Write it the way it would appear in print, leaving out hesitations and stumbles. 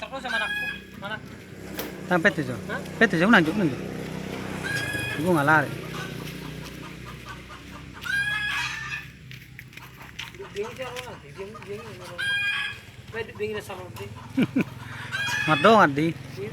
Terus sama anakku. Mana? Sampai tuh. Pet tuh nanjuk. Ibu ngalah. Bingi siya ron natin. Bingi. Pwede bingi na sa ron din. Madong adi. Bingi